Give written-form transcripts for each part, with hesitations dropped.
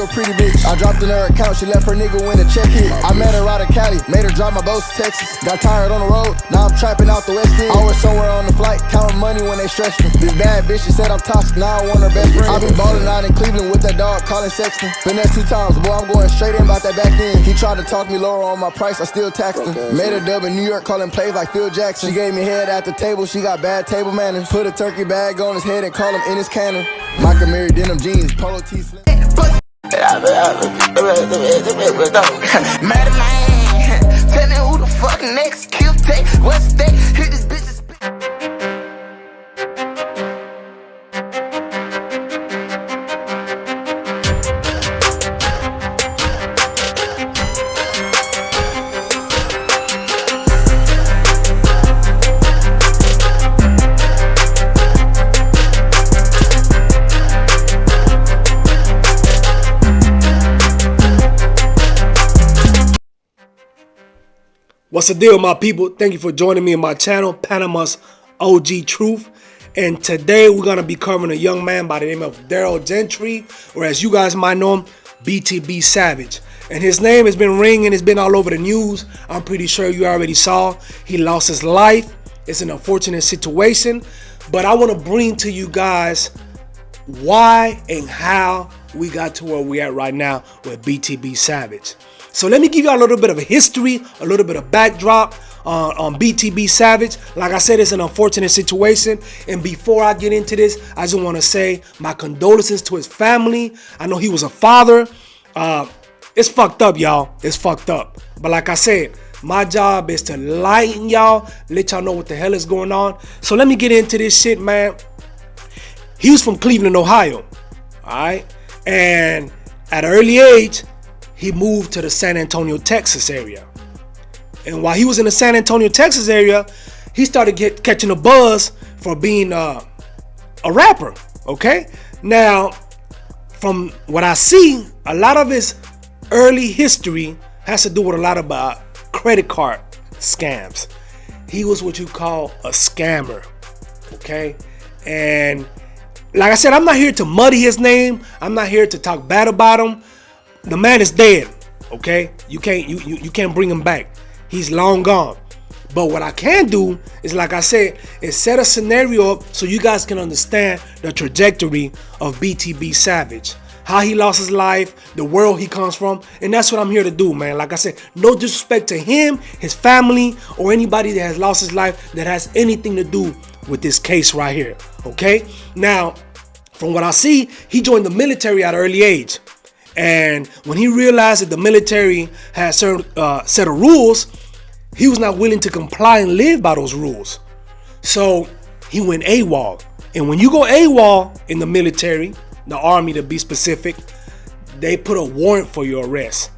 real pretty bitch. I dropped in her account, she left her nigga when the check hit. I met her out of Cali, made her drive my boats to Texas. Got tired on the road, now I'm trapping out the West End. Always somewhere on the flight, counting money when they stress me. This bad bitch, she said I'm toxic, now I want her best friend. I be ballin' out in Cleveland with that dog, calling Sexton. Finesse 2 times, boy, I'm going straight in about that back end. He tried to talk me lower on my price, I still taxed him. Made a dub in New York, calling plays like Phil Jackson. She gave me head at the table, she got bad table manners. Put a turkey bag on his head and call him in his cannon. Micah Mary denim jeans, polo tee slim. Madeline, tell me who the fuck next kill take. What's that? Hit this bitch. What's the deal, my people? Thank you for joining me in my channel, Panama's OG Truth. And today we're going to be covering a young man by the name of Daryl Gentry, or as you guys might know him, BTB Savage. And his name has been ringing, it's been all over the news. I'm pretty sure you already saw. He lost his life. It's an unfortunate situation. But I want to bring to you guys why and how we got to where we're at right now with BTB Savage. So let me give you a little bit of a history, a little bit of backdrop on BTB Savage. Like I said, it's an unfortunate situation. And before I get into this, I just want to say my condolences to his family. I know he was a father. It's fucked up, y'all. It's fucked up. But like I said, my job is to lighten y'all, let y'all know what the hell is going on. So let me get into this shit, man. He was from Cleveland, Ohio. All right. And at an early age, he moved to the San Antonio, Texas area. And while he was in the San Antonio, Texas area, he started catching a buzz for being a rapper, okay? Now, from what I see, a lot of his early history has to do with a lot of credit card scams. He was what you call a scammer, okay? And like I said, I'm not here to muddy his name. I'm not here to talk bad about him. The man is dead, okay? You can't bring him back. He's long gone. But what I can do is, like I said, is set a scenario up so you guys can understand the trajectory of BTB Savage, how he lost his life, the world he comes from, and that's what I'm here to do, man. Like I said, no disrespect to him, his family, or anybody that has lost his life that has anything to do with this case right here, okay? Now, from what I see, he joined the military at an early age. And when he realized that the military had certain set of rules, he was not willing to comply and live by those rules. So he went AWOL. And when you go AWOL in the military, the army to be specific, they put a warrant for your arrest.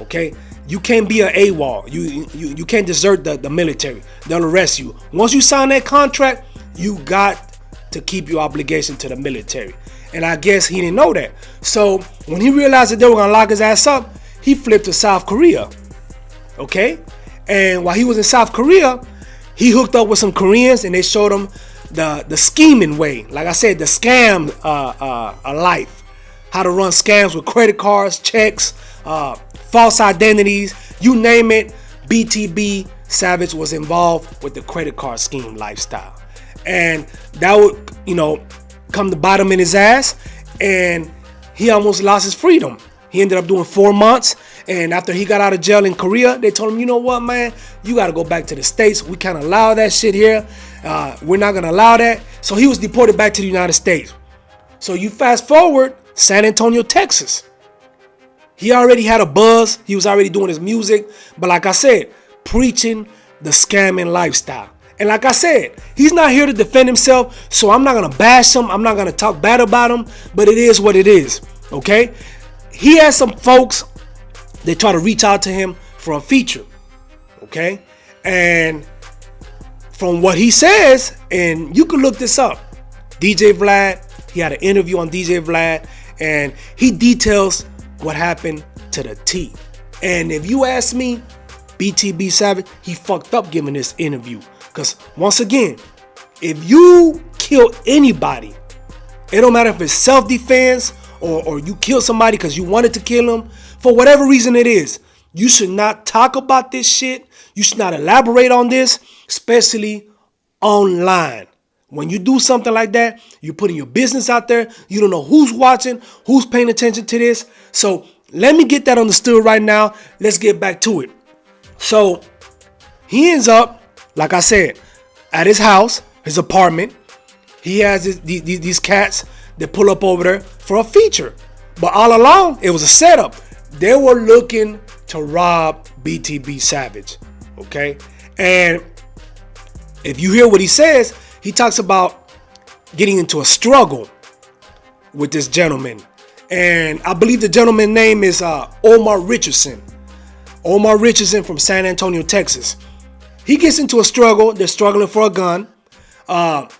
Okay? You can't be an AWOL. You can't desert the military. They'll arrest you. Once you sign that contract, you got to keep your obligation to the military. And I guess he didn't know that. So when he realized that they were gonna lock his ass up, he flipped to South Korea. Okay? And while he was in South Korea, he hooked up with some Koreans and they showed him the scheming way. Like I said, the scam life. How to run scams with credit cards, checks, false identities, you name it. BTB Savage was involved with the credit card scheme lifestyle. And that would, come to bite him in his ass, and he almost lost his freedom. He ended up doing 4 months, and after he got out of jail in Korea, they told him, you know what, man, you got to go back to the States. We can't allow that shit here. We're not going to allow that. So he was deported back to the United States. So you fast forward, San Antonio, Texas. He already had a buzz. He was already doing his music, but like I said, preaching the scamming lifestyle. And like I said, he's not here to defend himself, so I'm not going to bash him. I'm not going to talk bad about him, but it is what it is, okay? He has some folks that try to reach out to him for a feature, okay? And from what he says, and you can look this up, DJ Vlad, he had an interview on DJ Vlad, and he details what happened to the T. And if you ask me, BTB Savage, he fucked up giving this interview. Because once again, if you kill anybody, it don't matter if it's self-defense or you kill somebody because you wanted to kill them, for whatever reason it is, you should not talk about this shit. You should not elaborate on this, especially online. When you do something like that, you're putting your business out there. You don't know who's watching, who's paying attention to this. So let me get that understood right now. Let's get back to it. So he ends up, like I said, at his house, his apartment. He has these cats that pull up over there for a feature. But all along, it was a setup. They were looking to rob BTB Savage. Okay? And if you hear what he says, he talks about getting into a struggle with this gentleman. And I believe the gentleman's name is Omar Richardson. Omar Richardson from San Antonio, Texas. He gets into a struggle. They're struggling for a gun. Let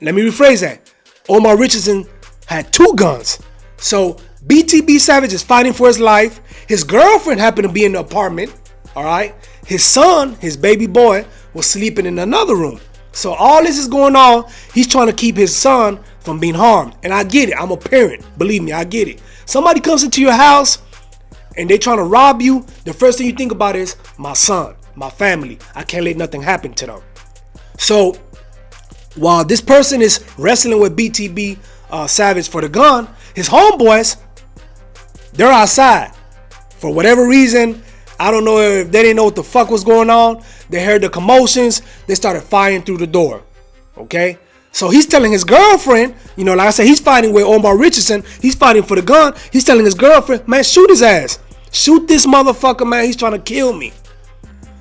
me rephrase that. Omar Richardson had 2 guns. So BTB Savage is fighting for his life. His girlfriend happened to be in the apartment. All right. His son, his baby boy, was sleeping in another room. So all this is going on. He's trying to keep his son from being harmed. And I get it. I'm a parent. Believe me, I get it. Somebody comes into your house and they're trying to rob you. The first thing you think about is my son, my family. I can't let nothing happen to them. So while this person is wrestling with BTB Savage for the gun, his homeboys, they're outside. For whatever reason, I don't know if they didn't know what the fuck was going on. They heard the commotions. They started firing through the door. Okay? So he's telling his girlfriend, like I said, he's fighting with Omar Richardson. He's fighting for the gun. He's telling his girlfriend, man, shoot his ass. Shoot this motherfucker, man. He's trying to kill me.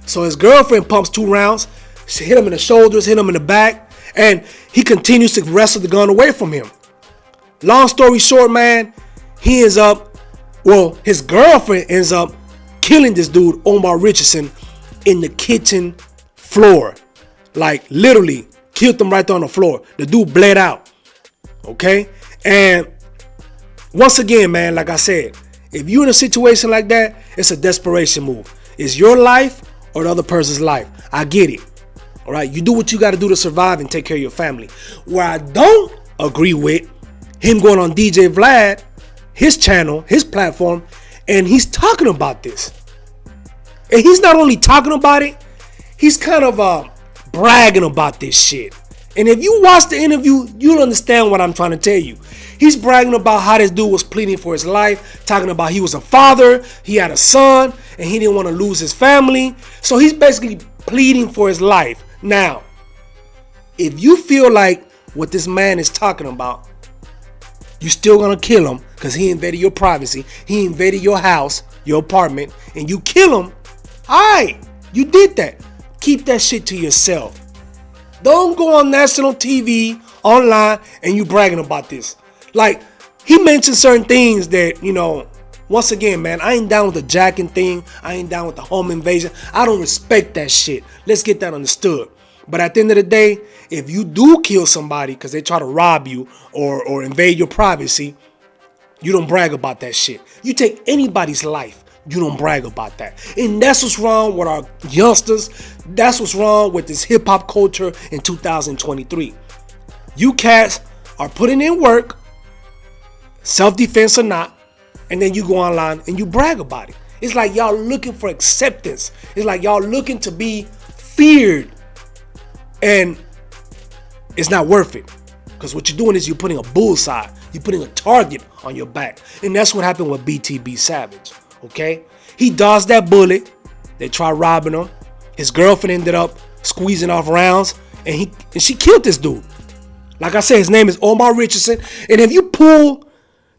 So his girlfriend pumps 2 rounds. She hit him in the shoulders, hit him in the back. And he continues to wrestle the gun away from him. Long story short, man, his girlfriend ends up killing this dude, Omar Richardson, in the kitchen floor. Like, literally, killed him right there on the floor. The dude bled out. Okay? And once again, man, like I said, if you're in a situation like that, it's a desperation move. It's your life or the other person's life. I get it. All right? You do what you got to do to survive and take care of your family. Where I don't agree with him going on DJ Vlad, his channel, his platform, and he's talking about this. And he's not only talking about it, he's kind of bragging about this shit. And if you watch the interview, you'll understand what I'm trying to tell you. He's bragging about how this dude was pleading for his life, talking about he was a father, he had a son, and he didn't want to lose his family. So he's basically pleading for his life. Now, if you feel like what this man is talking about, you're still gonna kill him because he invaded your privacy, he invaded your house, your apartment, and you kill him, alright, you did that. Keep that shit to yourself. Don't go on national TV, online, and you bragging about this. Like, he mentioned certain things that, once again, man, I ain't down with the jacking thing. I ain't down with the home invasion. I don't respect that shit. Let's get that understood. But at the end of the day, if you do kill somebody because they try to rob you or invade your privacy, you don't brag about that shit. You take anybody's life, you don't brag about that. And that's what's wrong with our youngsters. That's what's wrong with this hip-hop culture in 2023. You cats are putting in work, self-defense or not, and then you go online and you brag about it. It's like y'all looking for acceptance. It's like y'all looking to be feared. And it's not worth it. Because what you're doing is you're putting a bullseye. You're putting a target on your back. And that's what happened with BTB Savage. Okay? He dodged that bullet. They tried robbing him. His girlfriend ended up squeezing off rounds. And she killed this dude. Like I said, his name is Omar Richardson. And if you pull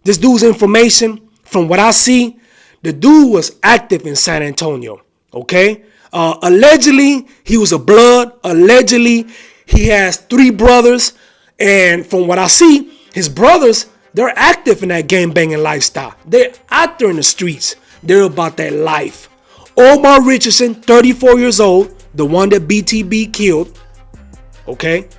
this dude's information, from what I see, the dude was active in San Antonio. Okay? Allegedly, he was a blood. Allegedly, he has 3 brothers. And from what I see, his brothers, they're active in that gang banging lifestyle. They're out there in the streets. They're about that life. Omar Richardson, 34 years old, the one that BTB killed. Okay?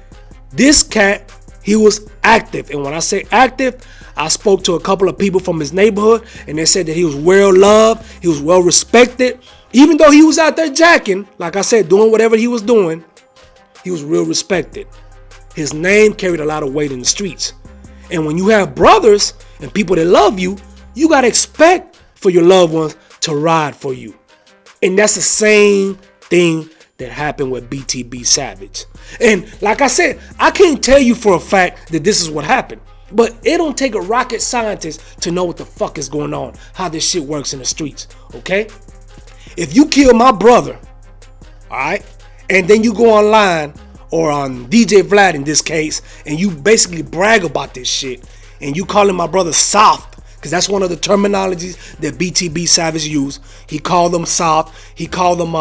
This cat, he was active. And when I say active, I spoke to a couple of people from his neighborhood, and they said that he was well loved. He was well respected. Even though he was out there jacking, like I said, doing whatever he was doing, he was real respected. His name carried a lot of weight in the streets. And when you have brothers and people that love you, you got to expect for your loved ones to ride for you. And that's the same thing that happened with BTB Savage. And like I said, I can't tell you for a fact that this is what happened. But it don't take a rocket scientist to know what the fuck is going on, how this shit works in the streets, okay? If you kill my brother, all right, and then you go online or on DJ Vlad in this case, and you basically brag about this shit, and you calling my brother soft, because that's one of the terminologies that BTB Savage used. He called them soft. He called them,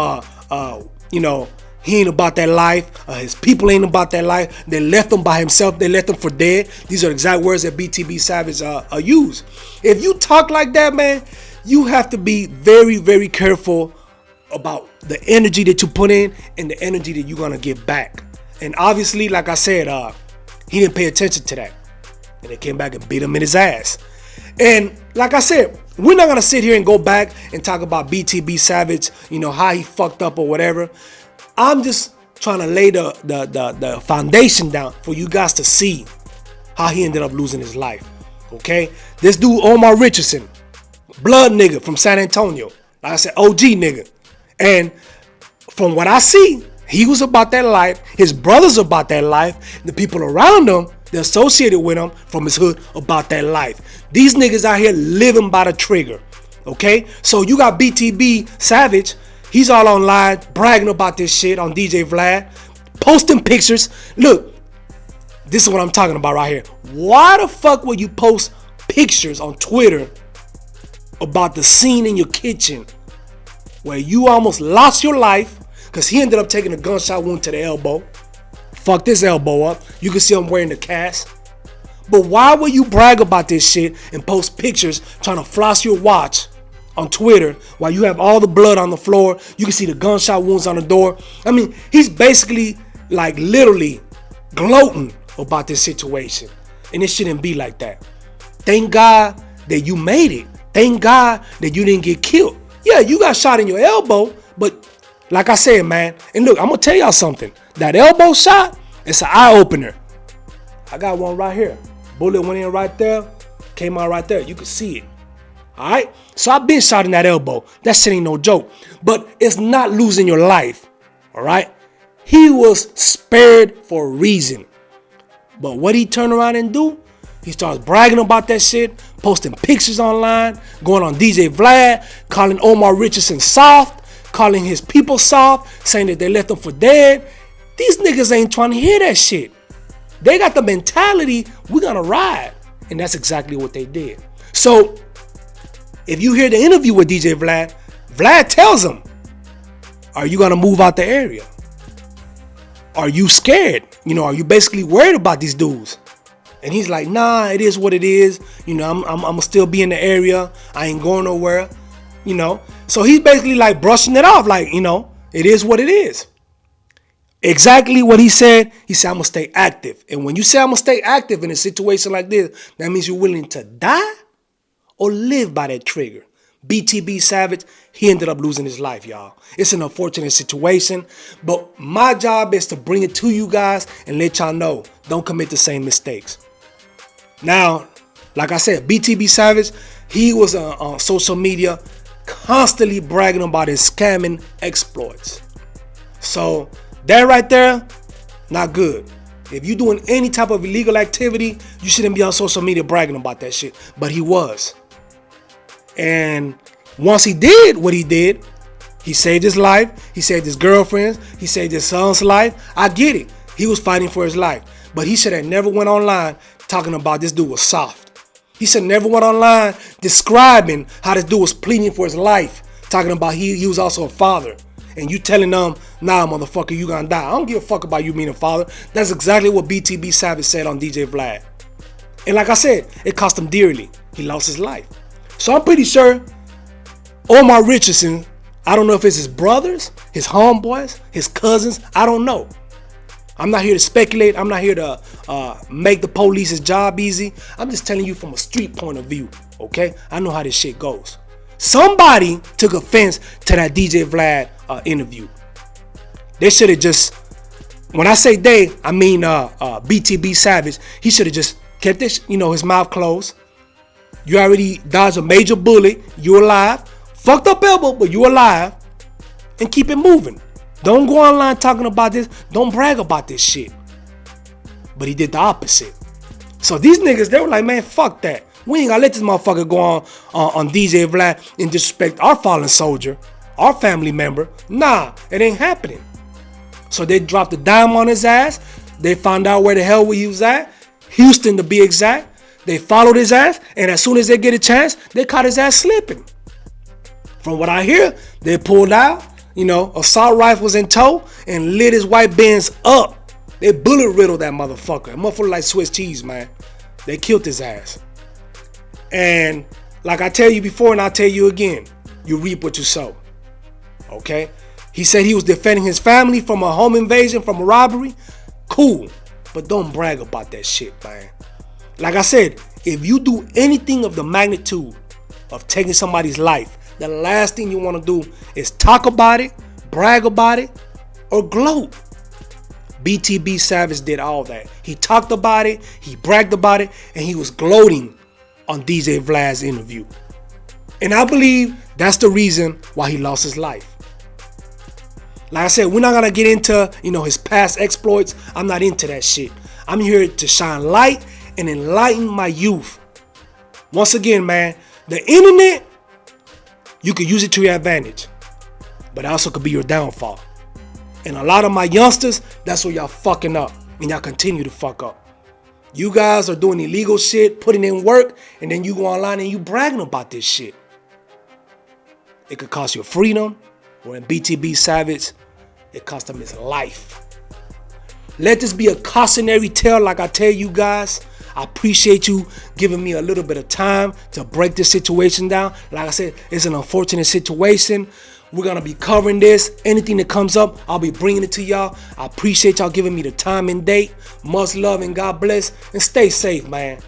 he ain't about that life. His people ain't about that life. They left him by himself. They left him for dead. These are exact words that BTB Savage used. If you talk like that, man, you have to be very, very careful about the energy that you put in and the energy that you're going to get back. And obviously, like I said, he didn't pay attention to that. And they came back and beat him in his ass. And like I said, we're not going to sit here and go back and talk about BTB Savage, how he fucked up or whatever. I'm just trying to lay the foundation down for you guys to see how he ended up losing his life. Okay? This dude, Omar Richardson, blood nigga from San Antonio. Like I said, OG nigga. And from what I see, he was about that life. His brother's about that life. The people around him, they're associated with him from his hood, about that life. These niggas out here living by the trigger. Okay? So you got BTB Savage. He's all online bragging about this shit on DJ Vlad, posting pictures. Look, this is what I'm talking about right here. Why the fuck would you post pictures on Twitter about the scene in your kitchen where you almost lost your life because he ended up taking a gunshot wound to the elbow? Fucked his elbow up. You can see him wearing the cast. But why would you brag about this shit and post pictures trying to floss your watch on Twitter while you have all the blood on the floor? You can see the gunshot wounds on the door. I mean, he's basically like literally gloating about this situation. And it shouldn't be like that. Thank God that you made it. Thank God that you didn't get killed. Yeah, you got shot in your elbow, but like I said, man, and look, I'm going to tell y'all something. That elbow shot, it's an eye-opener. I got one right here. Bullet went in right there, came out right there. You can see it. All right? So I've been shot in that elbow. That shit ain't no joke. But it's not losing your life. All right? He was spared for a reason. But what he turn around and do? He starts bragging about that shit, posting pictures online, going on DJ Vlad, calling Omar Richardson soft, calling his people soft, saying that they left him for dead. These niggas ain't trying to hear that shit. They got the mentality, we're gonna ride. And that's exactly what they did. So, if you hear the interview with DJ Vlad, Vlad tells him, are you gonna move out the area? Are you scared? Are you basically worried about these dudes? And he's like, nah, it is what it is. I'm gonna still be in the area. I ain't going nowhere. So he's basically like brushing it off, like, it is what it is. Exactly what he said. He said, I'm gonna stay active. And when you say I'm gonna stay active in a situation like this, that means you're willing to die or live by that trigger. BTB Savage, he ended up losing his life, y'all. It's an unfortunate situation, but my job is to bring it to you guys and let y'all know, don't commit the same mistakes. Now, like I said, BTB Savage, he was on social media constantly bragging about his scamming exploits. So that right there, not good. If you're doing any type of illegal activity, you shouldn't be on social media bragging about that shit. But he was. And once he did what he did, he saved his life. He saved his girlfriend's. He saved his son's life. I get it. He was fighting for his life. But he should have never went online talking about this dude was soft. He should have never went online describing how this dude was pleading for his life. Talking about he was also a father. And you telling them, nah, motherfucker, you gonna die. I don't give a fuck about you being a father. That's exactly what BTB Savage said on DJ Vlad. And like I said, it cost him dearly. He lost his life. So I'm pretty sure Omar Richardson, I don't know if it's his brothers, his homeboys, his cousins, I don't know. I'm not here to speculate. I'm not here to make the police's job easy. I'm just telling you from a street point of view, okay? I know how this shit goes. Somebody took offense to that DJ Vlad interview. They should have just, when I say they, I mean BTB Savage, he should have just kept his, his mouth closed. You already dodged a major bullet. You're alive. Fucked up elbow, but you're alive. And keep it moving. Don't go online talking about this. Don't brag about this shit. But he did the opposite. So these niggas, they were like, man, fuck that. We ain't gonna let this motherfucker go on DJ Vlad and disrespect our fallen soldier, our family member. Nah, it ain't happening. So they dropped a dime on his ass. They found out where the hell he was at. Houston, to be exact. They followed his ass, and as soon as they get a chance, they caught his ass slipping. From what I hear, they pulled out, assault rifles in tow, and lit his white Benz up. They bullet riddled that motherfucker. That motherfucker like Swiss cheese, man. They killed his ass. And like I tell you before, and I'll tell you again, you reap what you sow. Okay? He said he was defending his family from a home invasion, from a robbery. Cool. But don't brag about that shit, man. Like I said, if you do anything of the magnitude of taking somebody's life, the last thing you want to do is talk about it, brag about it, or gloat. BTB Savage did all that. He talked about it, he bragged about it, and he was gloating on DJ Vlad's interview. And I believe that's the reason why he lost his life. Like I said, we're not going to get into, his past exploits. I'm not into that shit. I'm here to shine light and enlighten my youth. Once again, man, the internet, you can use it to your advantage, but it also could be your downfall. And a lot of my youngsters, that's where y'all fucking up, and y'all continue to fuck up. You guys are doing illegal shit, putting in work, and then you go online and you bragging about this shit. It could cost you freedom, or in BTB Savage, it cost him his life. Let this be a cautionary tale like I tell you guys. I appreciate you giving me a little bit of time to break this situation down. Like I said, it's an unfortunate situation. We're going to be covering this. Anything that comes up, I'll be bringing it to y'all. I appreciate y'all giving me the time and date. Much love and God bless. And stay safe, man.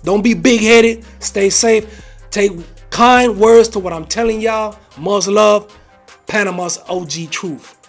Don't be big-headed. Stay safe. Take kind words to what I'm telling y'all. Much love. Panama's OG Truth.